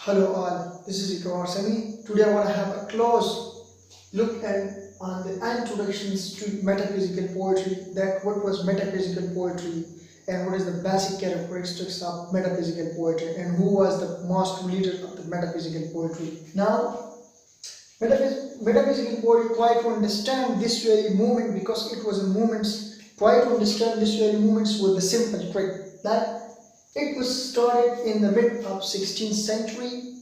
Hello all, this is crawsah. Today I want to have a close look on the introductions to metaphysical poetry, that what was metaphysical poetry and what is the basic characteristics of metaphysical poetry and who was the master leader of the metaphysical poetry. Now, metaphysical poetry try to understand this very movement because it was a movement, try to understand this very movements with the simple trick that it was started in the mid of 16th century.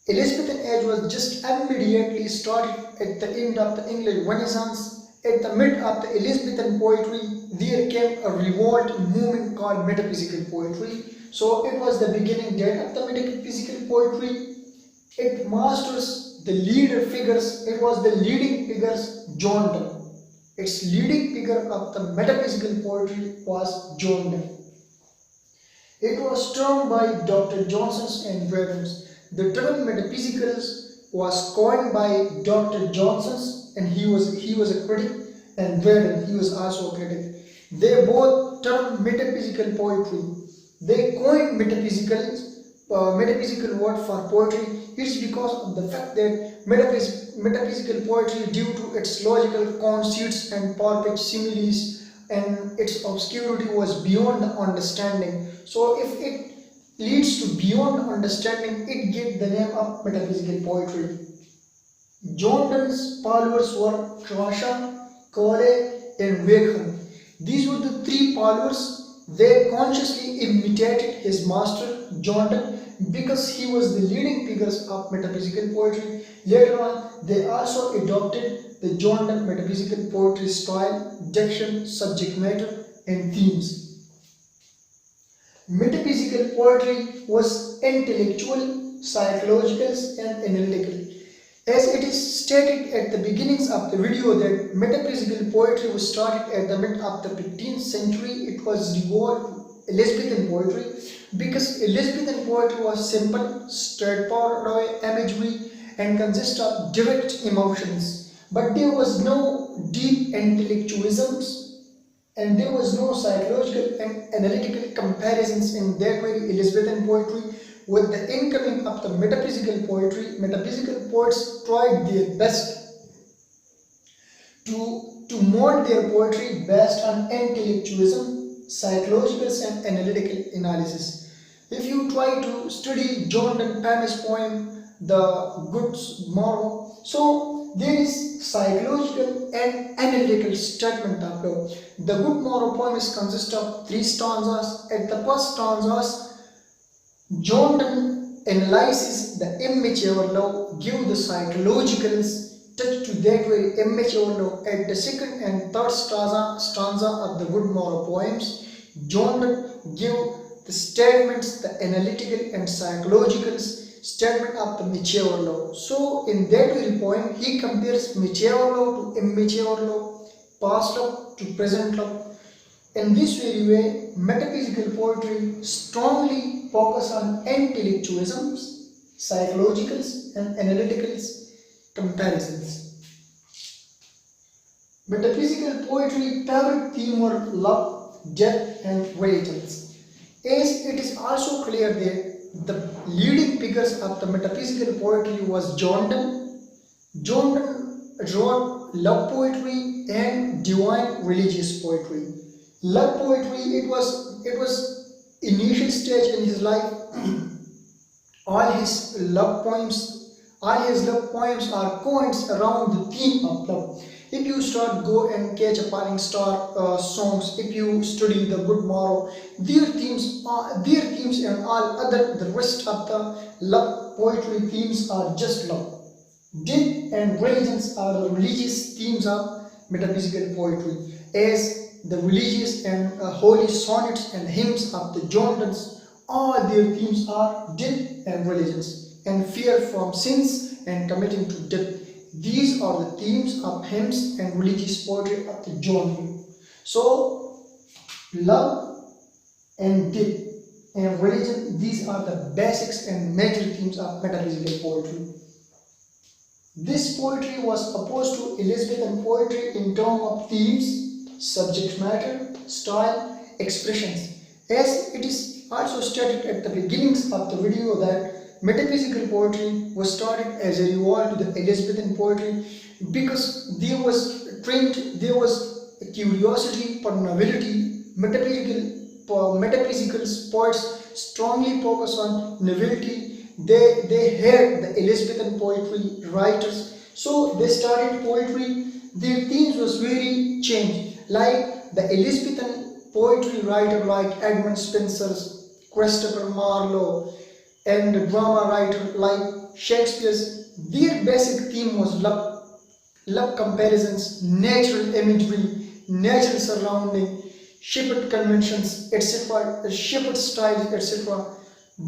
Elizabethan age was just immediately started at the end of the English Renaissance. At the mid of the Elizabethan poetry, there came a revolt movement called metaphysical poetry. So it was the beginning date of the metaphysical poetry. It masters the leader figures. It was the leading figures John Donne. Its leading figure of the metaphysical poetry was John Donne. It was termed by Dr. Johnson's and Dryden's. The term metaphysicals was coined by Dr. Johnson's, and he was a critic, and Dryden, he was also a critic. They both termed metaphysical poetry. They coined metaphysical word for poetry. It's because of the fact that metaphysical poetry, due to its logical conceits and perfect similes, and its obscurity was beyond the understanding. So if it leads to beyond understanding, it gave the name of metaphysical poetry. John Donne's followers were crawsah, cowley, and reactive. These were the three followers. They consciously imitated his master John Donne because he was the leading figures of metaphysical poetry. Later on, they also adopted the John Donne metaphysical poetry style, diction, subject matter, and themes. Metaphysical poetry was intellectual, psychological, and analytical. As it is stated at the beginnings of the video that metaphysical poetry was started at the mid of the 15th century, it was revolved Elizabethan poetry because Elizabethan poetry was simple, straightforward imagery and consist of direct emotions. But there was no deep intellectualisms and there was no psychological and analytical comparisons in that very Elizabethan poetry. With the incoming of the metaphysical poetry, metaphysical poets tried their best to mold their poetry based on intellectualism, psychological and analytical analysis. If you try to study John Donne's famous poem, The Good Morrow, so there is psychological and analytical statement of love. The Good Morrow poem is consist of 3 stanzas. At the first stanzas, John Donne analyzes the immature love, give the psychological touch to that very immature love. At the second and third stanza of the Good Morrow poems, John Donne give the statements, the analytical and psychological statement of the mature love. So in that very poem, he compares mature love to immature love, past love to present love. In this very way, metaphysical poetry strongly focus on intellectualisms, psychologicals, and analyticals comparisons. Metaphysical poetry favorite theme were love, death, and reactions. As it is also clear that the leading figures of the metaphysical poetry was John Donne. John Donne wrote love poetry and divine religious poetry. Love poetry, it was initial stage in his life. all his love poems are coins around the theme of love. If you start go and catch a falling star songs, if you study the Good Morrow, their themes and all other the rest of the love poetry themes are just love. Death and religions are the religious themes of metaphysical poetry, as the religious and holy sonnets and hymns of the John Donnes, all their themes are death and religions and fear from sins and committing to death. These are the themes of hymns and religious poetry of the John Donne. So, love and death and religion, these are the basics and major themes of metaphysical poetry. This poetry was opposed to Elizabethan poetry in terms of themes, subject matter, style, expressions. As it is also stated at the beginnings of the video that metaphysical poetry was started as a revolt to the Elizabethan poetry because there was a curiosity for novelty. Metaphysical poets strongly focus on novelty. They had the Elizabethan poetry writers, so they started poetry. Their themes was very changed, like the Elizabethan poetry writer like Edmund Spencer's, Christopher Marlowe, and the drama writer like Shakespeare's. Their basic theme was love comparisons, natural imagery, natural surrounding, shepherd conventions, etc., shepherd styles, etc.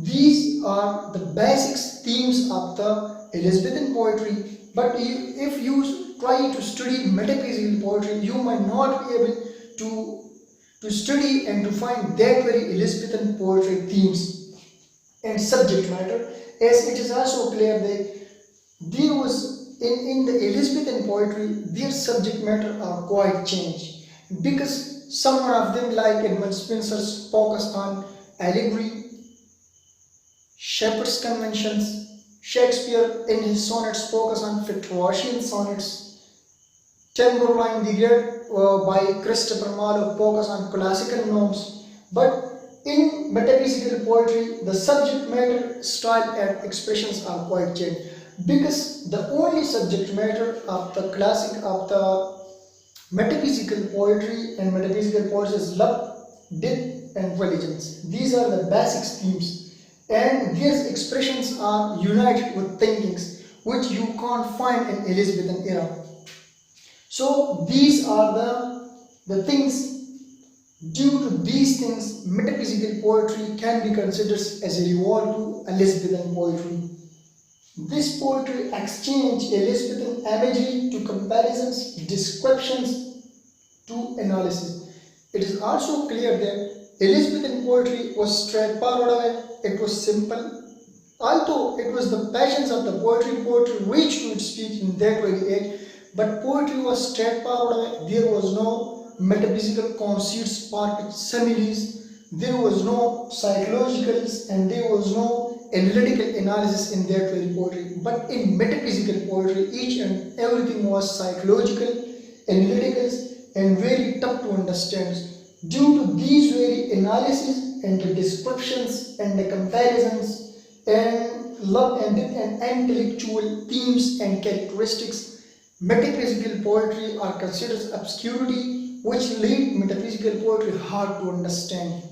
These are the basic themes of the Elizabethan poetry. But if you try to study metaphysical poetry, you might not be able to study and to find that very Elizabethan poetry themes and subject matter, as it is also clear that there was in the Elizabethan poetry their subject matter are quite changed, because some of them like Edmund Spencer's focus on allegory, shepherd's conventions. Shakespeare in his sonnets focus on Victorian sonnets. Chamberlain the Great by Christopher Marlowe focus on classical norms. But in metaphysical poetry, the subject matter, style and expressions are quite changed, because the only subject matter of the metaphysical poetry and metaphysical poetry is love, death and religions. These are the basic themes, and these expressions are united with thinkings which you can't find in Elizabethan era. So these are the things. Due to these things, metaphysical poetry can be considered as a revolt to Elizabethan poetry. This poetry exchanged Elizabethan imagery to comparisons, descriptions to analysis. It is also clear that Elizabethan poetry was straightforward. It was simple. Although it was the passions of the poetry reached to its speech in that very age, but poetry was straightforward. There was no metaphysical conceits sparked similes. There was no psychologicals and there was no analytical analysis in that very poetry. But in metaphysical poetry, each and everything was psychological, analytical, and very tough to understand. Due to these very analysis and the descriptions and the comparisons and love and death and intellectual themes and characteristics, metaphysical poetry are considered obscurity, which lead metaphysical poetry hard to understand.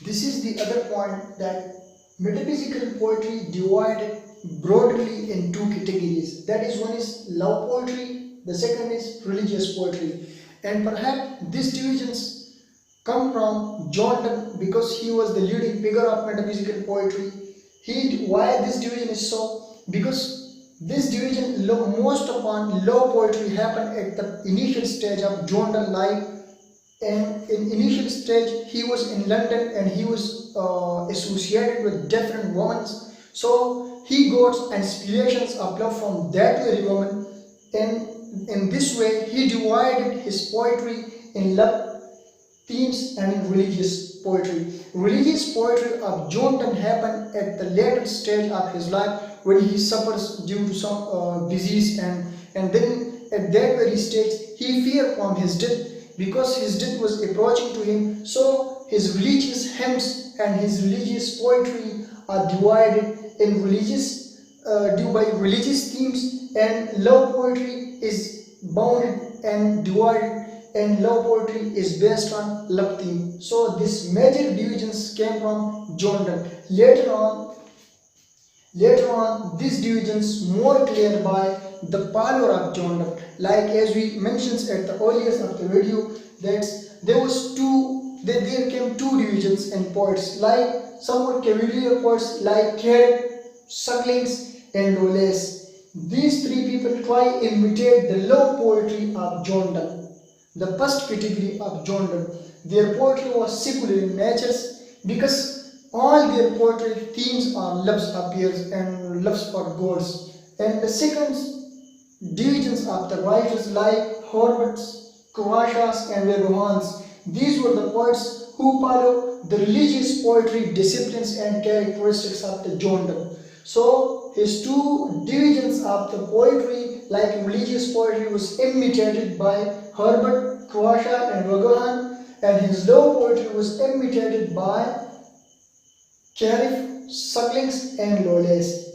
This is the other point, that metaphysical poetry divided broadly in two categories. That is, one is love poetry, the second is religious poetry. And perhaps these divisions come from John Donne, because he was the leading figure of metaphysical poetry. Why this division is so? Because this division most upon love poetry happened at the initial stage of John Donne's life. And in initial stage he was in London and he was associated with different women. So he got inspirations of love from that very woman, and in this way he divided his poetry in love themes and in religious poetry. Religious poetry of John Donne happened at the later stage of his life, when he suffers due to some disease, and then at that very stage he feared from his death, because his death was approaching to him. So his religious hymns and his religious poetry are divided in due by religious themes, and love poetry is bounded and divided, and love poetry is based on love theme. So these major divisions came from John Donne. Later on these divisions more clear by the power of John Donne. Like as we mentioned at the earliest of the video, that there came two divisions in poets, like some were cavalier poets like Carrot, Sucklings and Rolles. These three people try imitate the love poetry of John Donne, the first category of John Donne. Their poetry was secular in nature, because all their poetry themes are love's affairs and love's for gods. And the second divisions of the writers like Horvitz, crawsahs and Verhoevens. These were the poets who follow the religious poetry disciplines and characteristics of the John Donne. So his two divisions of the poetry, like religious poetry, was imitated by Herbert, Crawsah and Vaughan, and his love poetry was imitated by Carif, Sucklings and Lawless.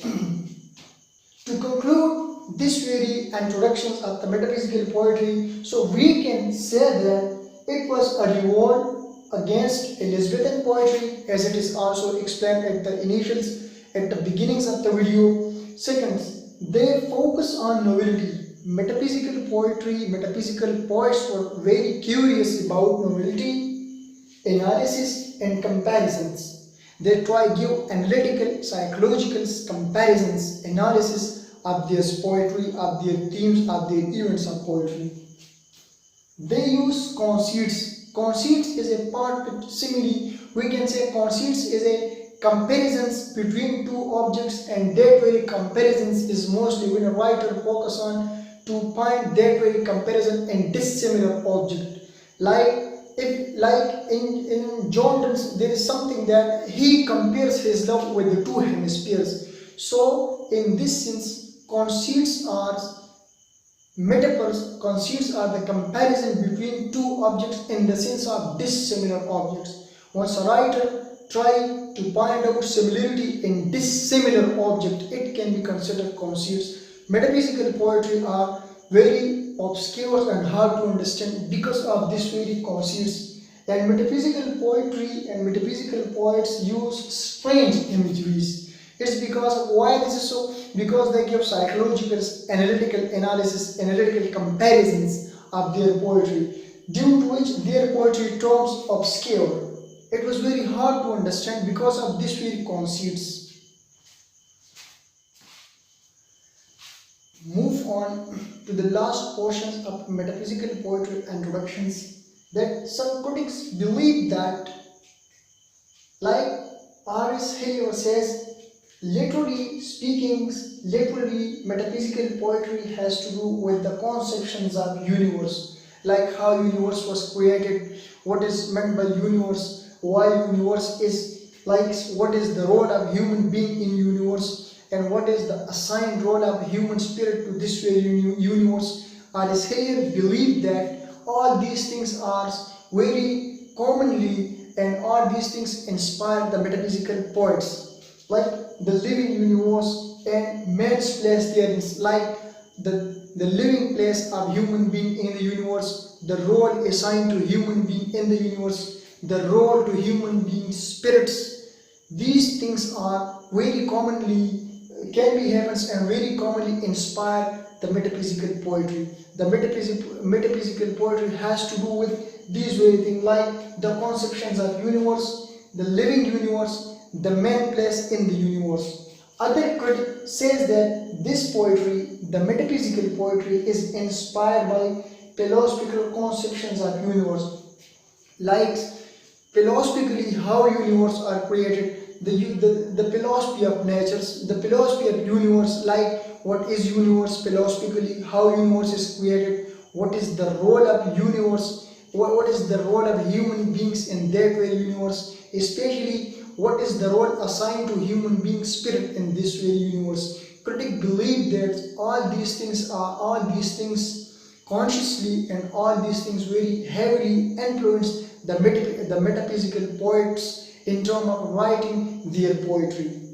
To conclude this very introductions of the metaphysical poetry, so we can say that it was a revolt against Elizabethan poetry, as it is also explained at the at the beginnings of the video. Second, they focus on novelty. Metaphysical poetry, metaphysical poets were very curious about novelty, analysis and comparisons. They try to give analytical, psychological comparisons, analysis of their poetry, of their themes, of their events of poetry. They use conceits. Conceits is a part with simile. We can say conceits is a comparisons between two objects, and that very comparisons is mostly when a writer focus on to find that very comparison in dissimilar object. Like in John Donne, there is something that he compares his love with the two hemispheres. So in this sense, conceits are metaphors. Conceits are the comparison between two objects in the sense of dissimilar objects. Once a writer try to find out similarity in dissimilar object, it can be considered conceits. Metaphysical poetry are very obscure and hard to understand because of this very conceits. And metaphysical poetry and metaphysical poets use strange imageries. It's because of why this is so? Because they give psychological, analytical analysis, analytical comparisons of their poetry, due to which their poetry terms obscure. It was very hard to understand because of this very conceits. Move on to the last portions of metaphysical poetry introductions, that some critics believe that, like R.S. Hale says, literally speaking, literally metaphysical poetry has to do with the conceptions of universe, like how universe was created, what is meant by universe, why universe is, like what is the role of human being in universe, and what is the assigned role of human spirit to this very universe. R.S. Hale believed that all these things are very commonly, and all these things inspire the metaphysical poets, like the living universe and man's place therein, like the living place of human being in the universe, the role assigned to human being in the universe, the role to human being spirits. These things are very commonly can be happens and very commonly inspire the metaphysical poetry. The metaphysical poetry has to do with these very things, like the conceptions of universe, the living universe, the man place in the universe. Other critic says that this poetry, the metaphysical poetry, is inspired by philosophical conceptions of universe, like philosophically how universe are created, the philosophy of natures, the philosophy of universe, like what is universe philosophically, how universe is created, what is the role of universe, what is the role of human beings in that very universe, especially what is the role assigned to human being spirit in this very universe. Critics believe that all these things consciously and all these things very heavily influence the metaphysical poets in terms of writing their poetry.